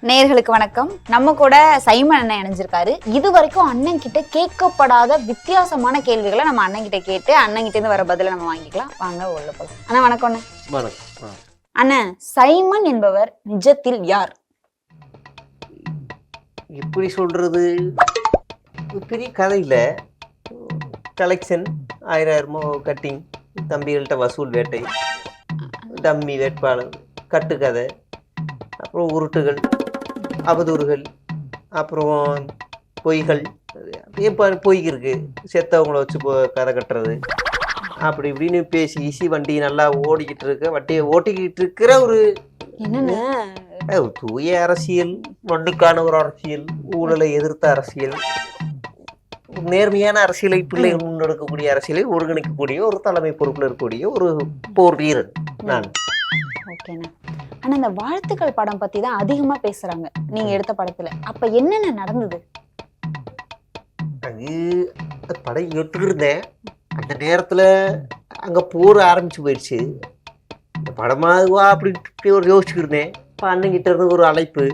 நேயர்களுக்கு வணக்கம். நம்ம கூட சைமன் அண்ணன் இணைஞ்சிருக்காரு. இது வரைக்கும் அண்ணன் கிட்ட கேட்கப்படாத வித்தியாசமான கேள்விகளை நம்ம அண்ணன் கிட்ட கேட்டு அண்ணன் கிட்ட இருந்து வர பதில நம்ம வாங்கிக்கலாம். வாங்க உள்ள போலாம். அண்ணா வணக்கம். அண்ணன் வணக்கம். அண்ணன், சைமன் என்பவர் நிஜத்தில் யார்? எப்படி சொல்றது, பெரிய கதையில கலெக்ஷன் 1000 கட்டிங், தம்பிகள்கிட்ட வசூல் வேட்டை, டம்மி வேட்பாளர், கட்டுக்கதை, அப்புறம் உருட்டுகள், அவதூறுகள், அப்புறம் பொய்கள், இப்போ பொய் இருக்கு, செத்தவங்கள வச்சு கதை கட்டுறது, அப்படி இப்படின்னு பேசி ஈசி வண்டி நல்லா ஓட்டிக்கிட்டு இருக்கிற ஒரு தூய அரசியல், மண்ணுக்கான ஒரு அரசியல், ஊழலை எதிர்த்த அரசியல், நேர்மையான அரசியலை பிள்ளை முன்னெடுக்கக்கூடிய அரசியலை ஒருங்கிணைக்கக்கூடிய ஒரு தலைமை பொறுப்புல இருக்கக்கூடிய ஒரு போர் வீரன் நான். ஓகேண்ணா. ஆனா இந்த வாழ்த்துக்கள் படம் பத்தி தான் அதிகமா பேசுறாங்க நீங்க எடுத்த படத்துல. அப்ப என்னென்ன நடந்தது? அது படம் எடுத்துக்கிருந்தேன். அந்த நேரத்துல அங்க போர் ஆரம்பிச்சு போயிடுச்சு. இந்த படமாவா அப்படி ஒரு யோசிச்சுக்கிருந்தேன். இப்போ அண்ணங்கிட்ட இருந்து ஒரு அழைப்பு,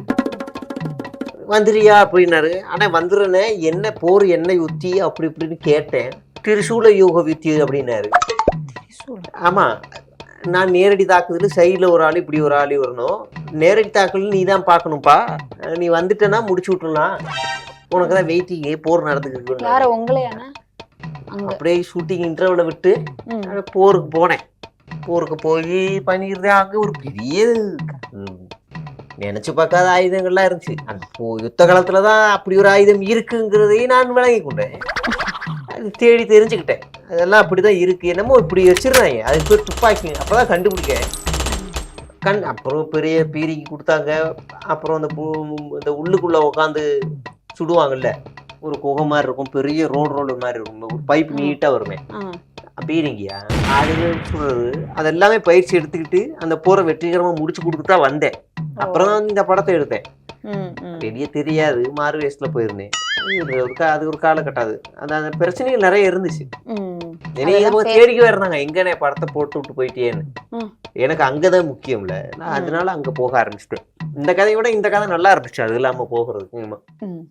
வந்துறியா அப்படின்னாரு. ஆனா வந்துடுறேனே, என்ன போர், என்ன யுத்தி அப்படி இப்படின்னு கேட்டேன். திரிசூல யோக யுத்தி அப்படின்னாரு. ஆமா, நான் நேரடி தாக்குதல் சைடில் ஒரு ஆள், இப்படி ஒரு ஆள் வரணும். நேரடி தாக்குதல் நீ தான் பார்க்கணும்ப்பா, நீ வந்துட்டேன்னா முடிச்சு விட்டுலாம், உனக்கு தான் வெயிட்டிங்கே, போர் நடந்துக்கிட்டு. யார உங்களையானா? அப்படியே ஷூட்டிங் இன்டர்வலை விட்டு போருக்கு போனேன். போருக்கு போய் பண்ணியிருந்தேன். அங்கே ஒரு பெரிய நினைச்சு பார்க்காத ஆயுதங்கள்லாம் இருந்துச்சு. அந்த யுத்த காலத்துல தான் அப்படி ஒரு ஆயுதம் இருக்குங்கிறதையும் நான் விளங்கி கொண்டேன். அது தேடி தெரிஞ்சுக்கிட்டேன். அதெல்லாம் அப்படிதான் இருக்கு, என்னமோ இப்படி வச்சிருந்தாங்க, அதுக்கு பேர் துப்பாக்கி. அப்பதான் கண்டுபிடிக்க அப்புறம் பெரிய பீரிக்கு கொடுத்தாங்க. அப்புறம் இந்த உள்ளுக்குள்ள உட்காந்து சுடுவாங்கல்ல, ஒரு குகை மாதிரி இருக்கும், பெரிய ரோடு மாதிரி இருக்கும், ஒரு பைப் நீட்டா வருமே, பீரிங்கியா அது சொல்றது. அதெல்லாமே பயிற்சி எடுத்துக்கிட்டு அந்த போரை வெற்றிகரமா முடிச்சு கொடுத்துட்டு தான் வந்தேன். அப்புறம் இந்த படத்தை எடுத்தேன். பெரிய தெரியாது, மாறு வயசுல போயிருந்தேன். அது ஒரு காலகட்டம். அந்த பிரச்சனைகள் நிறைய இருந்துச்சு. தேடிக்கவே இருந்தாங்க, எங்கனே படத்தை போட்டு விட்டு போயிட்டேன்னு. எனக்கு அங்கதான் முக்கியம்ல, நான் அதனால அங்க போக ஆரம்பிச்சிட்டேன். இந்த கதையை விட இந்த கதை நல்லா இருந்துச்சு, அது இல்லாம போகிறதுக்கு.